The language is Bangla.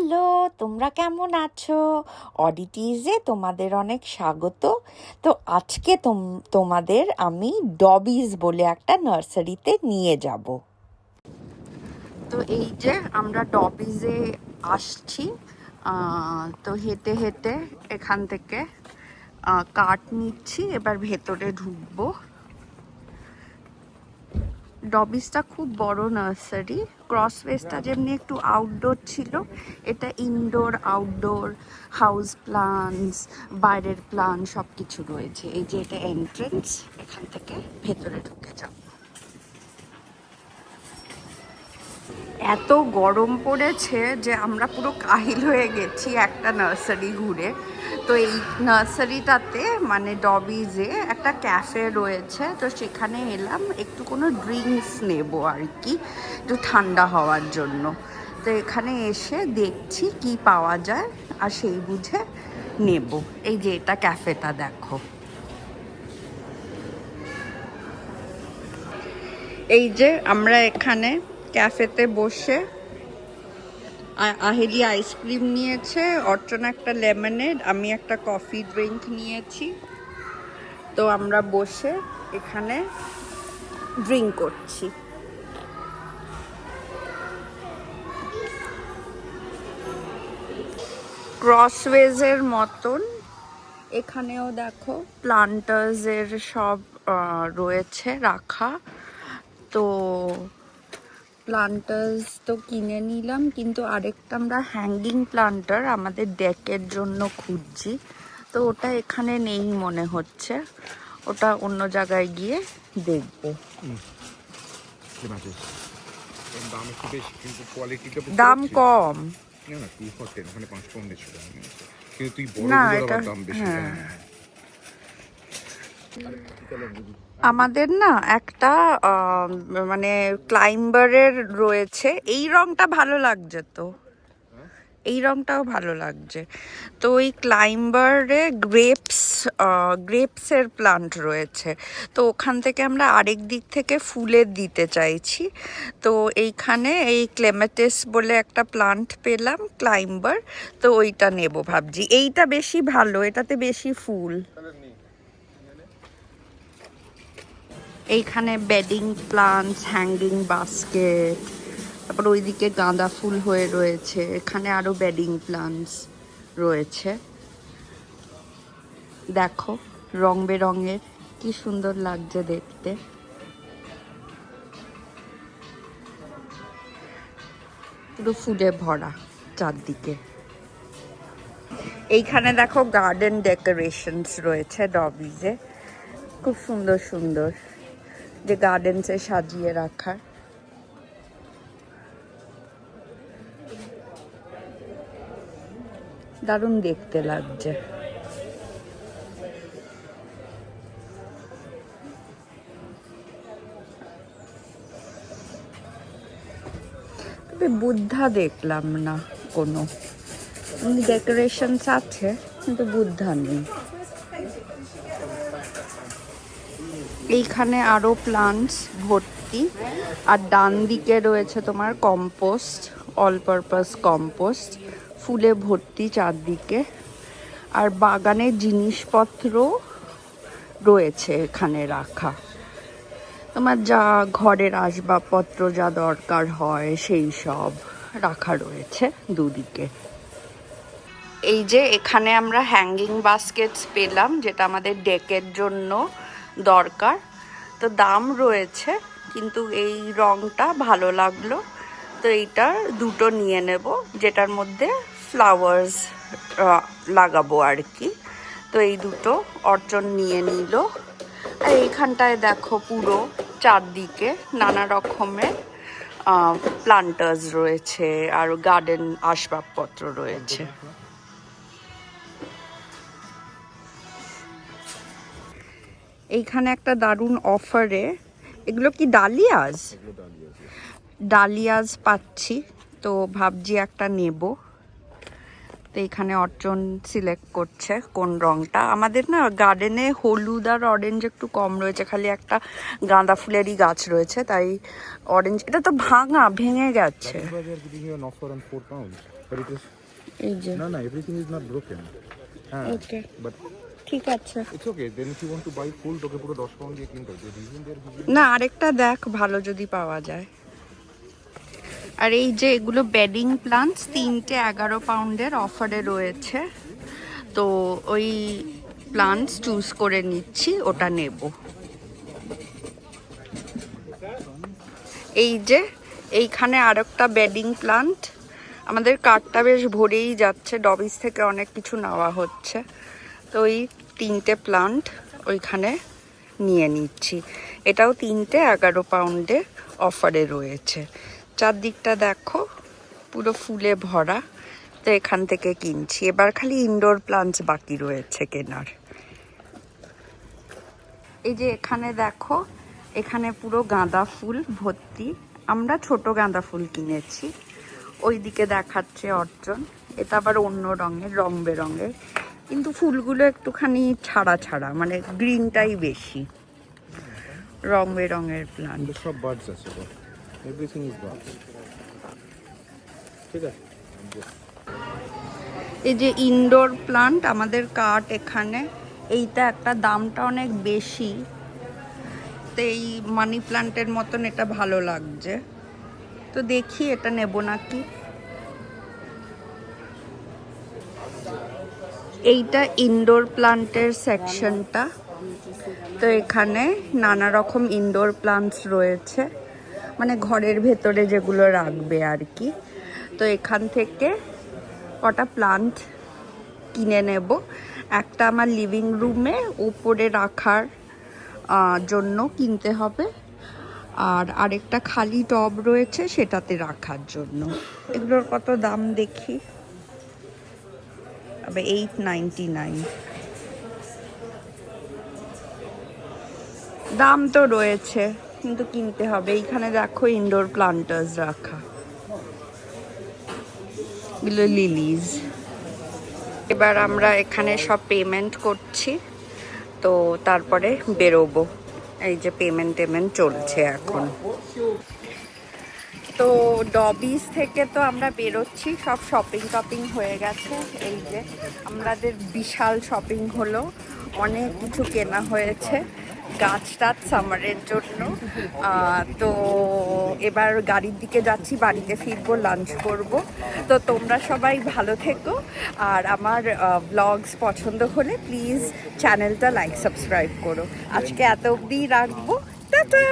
হ্যালো, তোমরা কেমন আছো? অডিটিজে তোমাদের অনেক স্বাগত। তো আজকে তোমাদের আমি ডবিজ বলে একটা নার্সারিতে নিয়ে যাব। তো এই যে আমরা ডবিজে আসছি। তো হেঁটে হেঁটে এখান থেকে কার্ট নিচ্ছি, এবার ভেতরে ঢুকবো। ডবিসটা খুব বড় নার্সারি। ক্রসওয়েজটা যেমনি একটু আউটডোর ছিল, এটা ইনডোর আউটডোর, হাউস প্লান্টস, বাইরের প্লান্ট সব কিছু রয়েছে। এই যে এটা এন্ট্রেন্স, এখান থেকে ভেতরে ঢুকে যাও। এত গরম পড়েছে যে আমরা পুরো কাহিল হয়ে গেছি একটা নার্সারি ঘুরে। তো এই নার্সারিটাতে মানে ডবিজে একটা ক্যাফে রয়েছে, তো সেখানে এলাম একটু কোনো ড্রিঙ্কস নেব আর কি, একটু ঠান্ডা হওয়ার জন্য। তো এখানে এসে দেখছি কি পাওয়া যায় আর সেই বুঝে নেব। এই যে এটা ক্যাফেটা দেখো। এই যে আমরা এখানে ক্যাফেতে বসে, আহেলি আইসক্রিম নিয়েছে, অর্চনা একটা লেমনেড, আমি একটা কফি ড্রিঙ্ক নিয়েছি। তো আমরা বসে এখানে ড্রিঙ্ক করছি। ক্রসওয়েজের মতন এখানেও দেখো প্লান্টার্সের সব রয়েছে রাখা। তো প্লান্টার্স তো কিনে নিলাম, কিন্তু আরেকটা আমরা হ্যাঙ্গিং প্লান্টার আমাদের ডেকের জন্য খুঁজছি। তো ওটা এখানে নেই মনে হচ্ছে, ওটা অন্য জায়গায় গিয়ে দেখবো। দাম কম না এটা। হ্যাঁ, আমাদের না একটা মানে ক্লাইম্বারের রয়েছে, এই রংটা ভালো লাগছে, তো এই রংটাও ভালো লাগছে। তো ওই ক্লাইম্বারে গ্রেপসের প্লান্ট রয়েছে, তো ওখান থেকে আমরা আরেক দিক থেকে ফুলের দিতে চাইছি। তো এইখানে এই ক্লেমেটিস বলে একটা প্লান্ট পেলাম ক্লাইম্বার, তো ওইটা নেব ভাবছি। এইটা বেশি ভালো, এটাতে বেশি ফুল। এইখানে বেডিং প্লান্টস, হ্যাঙ্গিং বাস্কেট, তারপর ওইদিকে গাঁদা ফুল হয়ে রয়েছে, এখানে আরো বেডিং প্লান্টস রয়েছে। দেখো রং বেরঙের, কি সুন্দর লাগছে দেখতে। পুরো ফুলে ভরা চারদিকে। এইখানে দেখো গার্ডেন ডেকোরেশনস রয়েছে ডবিজে, খুব সুন্দর সুন্দর, যে গার্ডেনসে সাজিয়ে রাখার। দারুণ দেখতে লাগছে। তবে বুদ্ধা দেখলাম না কোনো, ডেকোরেশনস আছে কিন্তু বুদ্ধা নেই। এইখানে আরো প্লান্টস ভর্তি, আর ডান দিকে রয়েছে তোমার কম্পোস্ট, অল পারপাস কম্পোস্ট, ফুলে ভর্তি চারদিকে। আর বাগানের জিনিসপত্র রয়েছে এখানে রাখা, তোমার যা ঘরের আসবাবপত্র যা দরকার হয় সেই সব রাখা রয়েছে দুদিকে। এই যে এখানে আমরা হ্যাঙ্গিং বাস্কেটস পেলাম, যেটা আমাদের ডেকের জন্য দরকার। তো দাম রয়েছে, কিন্তু এই রংটা ভালো লাগলো, তো এইটার দুটো নিয়ে নেব, যেটার মধ্যে ফ্লাওয়ার্স লাগাবো আর কি। তো এই দুটো অর্চন নিয়ে নিল। আর এইখানটায় দেখো পুরো চারদিকে নানা রকমের প্লান্টার্স রয়েছে আর গার্ডেন আসবাবপত্র রয়েছে। এইখানে একটা দারুণ অফারে, এগুলো কি ডালিয়াস, ডালিয়াস পাচ্ছি, তো ভাবছি একটা নেব। তো এখানে অর্জন সিলেক্ট করছে কোন রংটা। আমাদের না গার্ডেনে হলুদ আর অরেঞ্জ একটু কম রয়েছে, খালি একটা গাঁদা ফুলেরই গাছ রয়েছে, তাই অরেঞ্জ। এটা তো ভাঙা, ভেঙে গেছে। এই যে ওকে, ঠিক আছে। না, আরেকটা দেখ ভালো যদি পাওয়া যায়। আর এই যে এগুলো বেডিং প্লান্টস, 3টে 11 পাউন্ডের অফারে রয়েছে, তো ওই প্লান্টস চুজ করে নিচ্ছি, ওটা নেব। এই যে এইখানে আরেকটা বেডিং প্লান্ট, আমাদের কার্টটা বেশ ভরেই যাচ্ছে, ডবিস থেকে অনেক কিছু নেওয়া হচ্ছে, তো ওই 3টে প্লান্ট ওইখানে নিয়ে নিচ্ছি। এটাও 3টে 11 পাউন্ডে অফারে রয়েছে। চারদিকটা দেখো পুরো ফুলে ভরা, তো এখান থেকে কিনছি। এবার খালি ইনডোর প্লান্টস বাকি রয়েছে কেনার। এই যে এখানে দেখো, এখানে পুরো গাঁদা ফুল ভর্তি। আমরা ছোট গাঁদা ফুল কিনেছি। ওইদিকে দেখাচ্ছে অর্জন, এটা আবার অন্য রঙের, রং বেরঙের, কিন্তু ফুলগুলো একটুখানি ছাড়া ছাড়া, মানে গ্রিনটাই বেশি। রং বেরঙের প্লান্ট, সব বার্ডস আছে, এভরিথিং ইজ বার্ডস। ঠিক আছে, এই যে ইনডোর প্লান্ট আমাদের কার্ট এখানে। এইটা একটা, দামটা অনেক বেশি, তো এই মানি প্লান্টের মতন এটা ভালো লাগছে, তো দেখি এটা নেব নাকি। এইটা ইনডোর প্লান্টের সেকশনটা, তো এখানে নানা রকম ইনডোর প্লান্টস রয়েছে, মানে ঘরের ভেতরে যেগুলো রাখবে আর কি। তো এখান থেকে কটা প্লান্ট কিনে নেব। একটা আমার লিভিং রুমে উপরে রাখার জন্য কিনতে হবে, আর আরেকটা খালি টব রয়েছে সেটাতে রাখার জন্য। এগুলোর কত দাম দেখি, আবার $8.99 দাম তো রয়েছে, কিন্তু কিনতে হবে। এইখানে দেখো ইনডোর প্লান্টার্স রাখা, এগুলো লিলিজ। এবার আমরা এখানে সব পেমেন্ট করছি, তো তারপরে বেরোবো। এই যে পেমেন্ট চলছে এখন। তো ডবিস থেকে তো আমরা বেরোচ্ছি, সব শপিং হয়ে গেছে। এই যে আমাদের বিশাল শপিং হলো, অনেক কিছু কেনা হয়েছে গাছ টাছ সামারের জন্য। তো এবার গাড়ির দিকে যাচ্ছি, বাড়িতে ফিরবো, লাঞ্চ করব। তো তোমরা সবাই ভালো থেকো, আর আমার ব্লগস পছন্দ হলে প্লিজ চ্যানেলটা লাইক সাবস্ক্রাইব করো। আজকে এত অবধিই রাখবো, টাটা।